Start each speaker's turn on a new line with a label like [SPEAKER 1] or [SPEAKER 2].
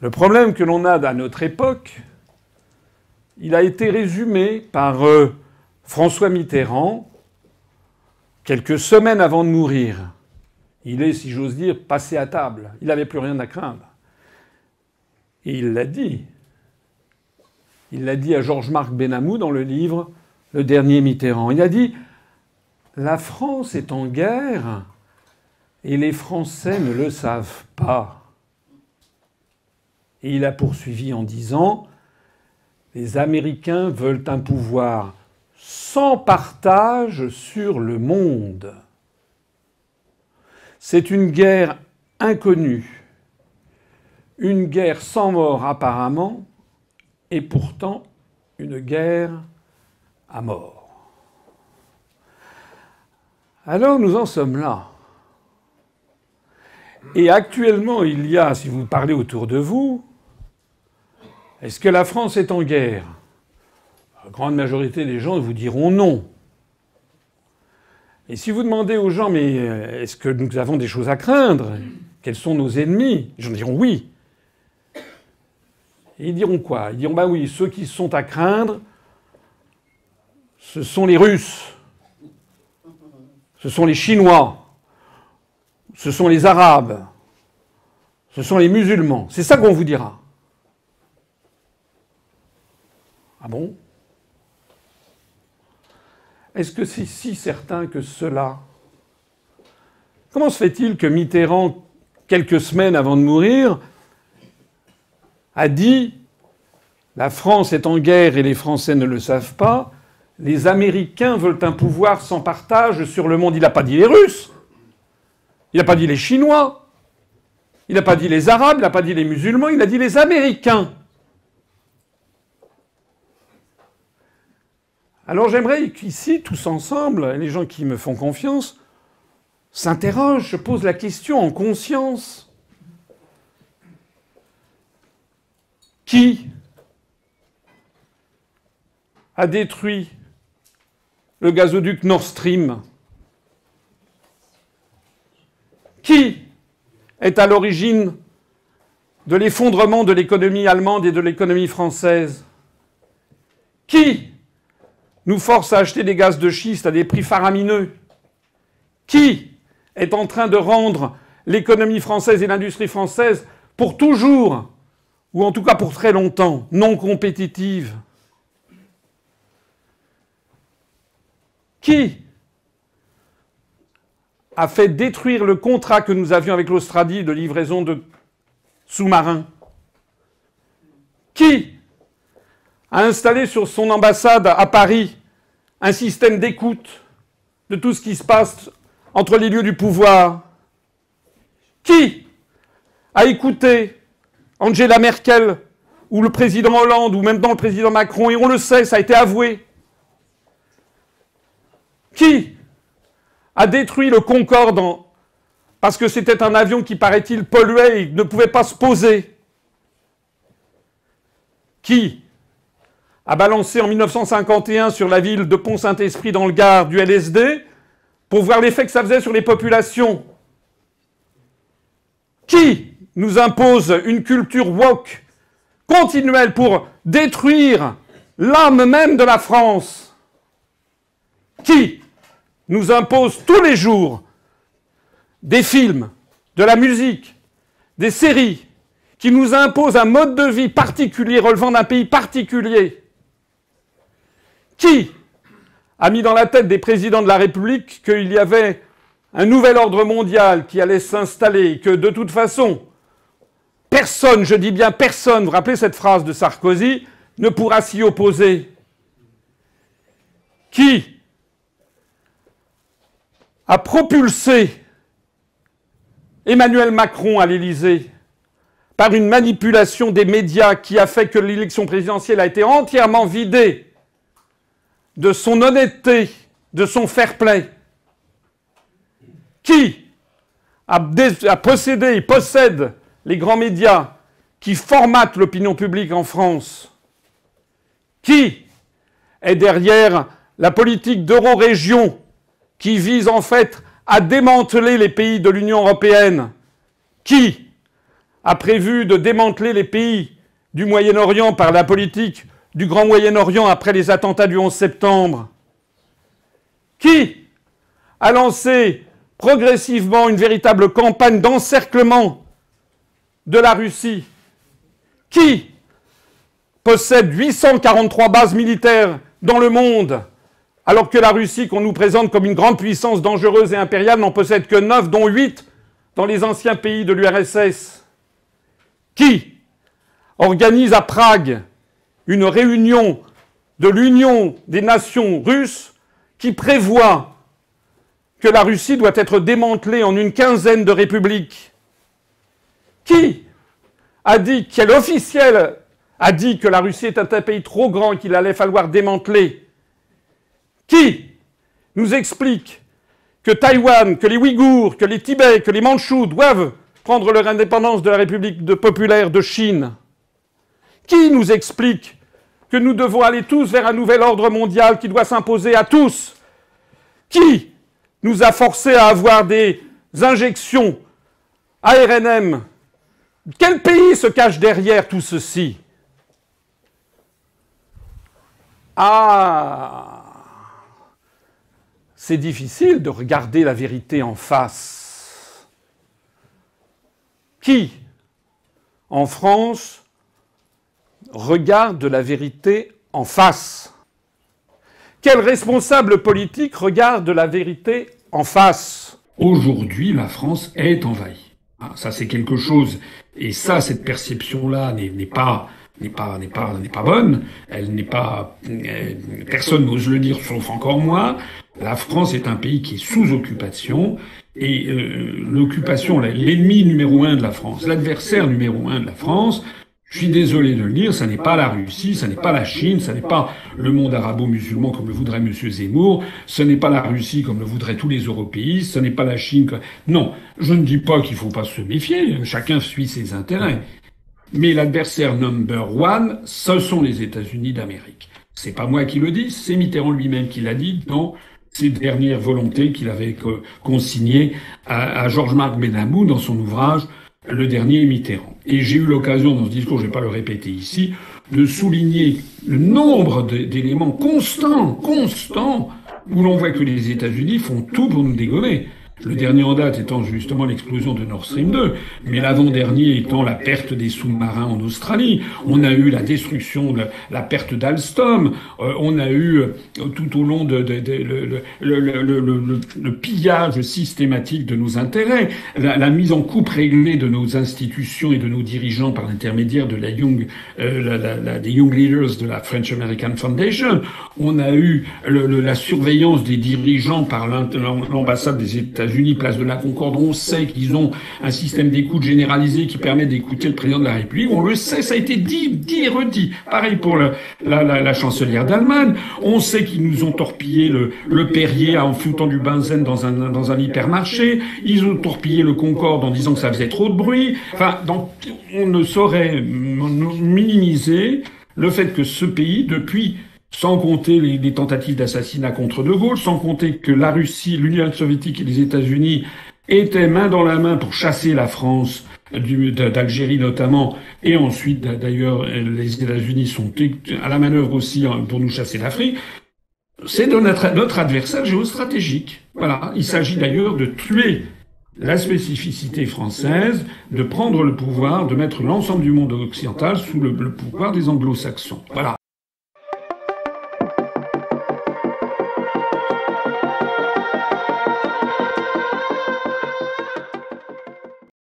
[SPEAKER 1] Le problème que l'on a à notre époque, il a été résumé par François Mitterrand quelques semaines avant de mourir. Il est, si j'ose dire, passé à table. Il n'avait plus rien à craindre. Et il l'a dit. Il l'a dit à Georges-Marc Benamou dans le livre Le Dernier Mitterrand. Il a dit « La France est en guerre et les Français ne le savent pas. » Et il a poursuivi en disant « Les Américains veulent un pouvoir sans partage sur le monde. C'est une guerre inconnue, une guerre sans mort apparemment, et pourtant une guerre à mort. » Alors nous en sommes là. Et actuellement, il y a, si vous parlez autour de vous, est-ce que la France est en guerre ? La grande majorité des gens vous diront non. Et si vous demandez aux gens, mais est-ce que nous avons des choses à craindre ? Quels sont nos ennemis ? Les gens diront oui. Et ils diront quoi ? Ils diront bah oui, ceux qui sont à craindre, ce sont les Russes, ce sont les Chinois, ce sont les Arabes, ce sont les musulmans. C'est ça qu'on vous dira. Ah bon ? Est-ce que c'est si certain que cela ? Comment se fait-il que Mitterrand, quelques semaines avant de mourir, a dit « La France est en guerre et les Français ne le savent pas. Les Américains veulent un pouvoir sans partage sur le monde. » Il n'a pas dit les Russes. Il n'a pas dit les Chinois. Il n'a pas dit les Arabes. Il n'a pas dit les musulmans. Il a dit les Américains. Alors j'aimerais qu'ici, tous ensemble, les gens qui me font confiance, s'interrogent, se posent la question en conscience. Qui a détruit le gazoduc Nord Stream ? Qui est à l'origine de l'effondrement de l'économie allemande et de l'économie française ? Qui nous force à acheter des gaz de schiste à des prix faramineux ? Qui est en train de rendre l'économie française et l'industrie française pour toujours, ou en tout cas pour très longtemps, non compétitives ? Qui a fait détruire le contrat que nous avions avec l'Australie de livraison de sous-marins ? Qui a installé sur son ambassade à Paris un système d'écoute de tout ce qui se passe entre les lieux du pouvoir ? Qui a écouté Angela Merkel ou le président Hollande ou même dans le président Macron, et on le sait, ça a été avoué. Qui a détruit le Concorde parce que c'était un avion qui, paraît-il, polluait et ne pouvait pas se poser ? Qui a balancé en 1951 sur la ville de Pont-Saint-Esprit dans le Gard du LSD pour voir l'effet que ça faisait sur les populations ? Qui nous impose une culture woke continuelle pour détruire l'âme même de la France ? Qui nous impose tous les jours des films, de la musique, des séries, qui nous imposent un mode de vie particulier relevant d'un pays particulier ? Qui a mis dans la tête des présidents de la République qu'il y avait un nouvel ordre mondial qui allait s'installer, que de toute façon, personne, je dis bien personne, vous vous rappelez cette phrase de Sarkozy, ne pourra s'y opposer ? Qui a propulsé Emmanuel Macron à l'Élysée par une manipulation des médias qui a fait que l'élection présidentielle a été entièrement vidée de son honnêteté, de son fair-play ? Qui a possédé et possède les grands médias qui formatent l'opinion publique en France ? Qui est derrière la politique d'euro-région qui vise en fait à démanteler les pays de l'Union européenne ? Qui a prévu de démanteler les pays du Moyen-Orient par la politique du Grand Moyen-Orient après les attentats du 11 septembre? Qui a lancé progressivement une véritable campagne d'encerclement de la Russie? Qui possède 843 bases militaires dans le monde, alors que la Russie, qu'on nous présente comme une grande puissance dangereuse et impériale, n'en possède que 9, dont 8 dans les anciens pays de l'URSS? Qui organise à Prague une réunion de l'Union des nations russes qui prévoit que la Russie doit être démantelée en une quinzaine de républiques? Qui a dit, quel officiel a dit que la Russie est un pays trop grand qu'il allait falloir démanteler? Qui nous explique que Taïwan, que les Ouïghours, que les Tibets, que les Mandchous doivent prendre leur indépendance de la République populaire de Chine? Qui nous explique que nous devons aller tous vers un nouvel ordre mondial qui doit s'imposer à tous? Qui nous a forcés à avoir des injections ARNM? Quel pays se cache derrière tout ceci? Ah, c'est difficile de regarder la vérité en face. Qui, en France, regarde la vérité en face? Quel responsable politique regarde la vérité en face?
[SPEAKER 2] Aujourd'hui, la France est envahie. Ça, c'est quelque chose. Et ça, cette perception-là n'est pas bonne. Elle n'est pas, personne n'ose le dire, sauf encore moi. La France est un pays qui est sous occupation. Et l'occupation, l'ennemi numéro 1 de la France, l'adversaire numéro 1 de la France, je suis désolé de le dire, ça n'est pas la Russie, ça n'est pas la Chine, ça n'est pas le monde arabo-musulman comme le voudrait M. Zemmour, ce n'est pas la Russie comme le voudraient tous les européistes, ce n'est pas la Chine comme... Non, je ne dis pas qu'il ne faut pas se méfier, chacun suit ses intérêts. Mais l'adversaire number one, ce sont les États-Unis d'Amérique. C'est pas moi qui le dis, c'est Mitterrand lui-même qui l'a dit dans ses dernières volontés qu'il avait consignées à Georges-Marc Benamou dans son ouvrage Le dernier Mitterrand. Et j'ai eu l'occasion dans ce discours, je ne vais pas le répéter ici, de souligner le nombre d'éléments constants, où l'on voit que les États-Unis font tout pour nous dégommer. Le dernier en date étant justement l'explosion de Nord Stream 2, mais l'avant-dernier étant la perte des sous-marins en Australie. On a eu la destruction, la perte d'Alstom. On a eu tout au long le pillage systématique de nos intérêts, la mise en coupe réglée de nos institutions et de nos dirigeants par l'intermédiaire de des Young Leaders de la French American Foundation. On a eu la surveillance des dirigeants par l'ambassade des États-Unis, place de la Concorde. On sait qu'ils ont un système d'écoute généralisé qui permet d'écouter le président de la République. On le sait, ça a été dit et redit. Pareil pour la chancelière d'Allemagne. On sait qu'ils nous ont torpillé le Perrier en foutant du benzène dans un hypermarché. Ils ont torpillé le Concorde en disant que ça faisait trop de bruit. Enfin, donc, on ne saurait minimiser le fait que ce pays, depuis, sans compter les tentatives d'assassinat contre De Gaulle, sans compter que la Russie, l'Union soviétique et les États-Unis étaient main dans la main pour chasser la France d'Algérie notamment, et ensuite d'ailleurs les États-Unis sont à la manœuvre aussi pour nous chasser d'Afrique. C'est notre adversaire géostratégique. Voilà. Il s'agit d'ailleurs de tuer la spécificité française, de prendre le pouvoir, de mettre l'ensemble du monde occidental sous le pouvoir des anglo-saxons. Voilà.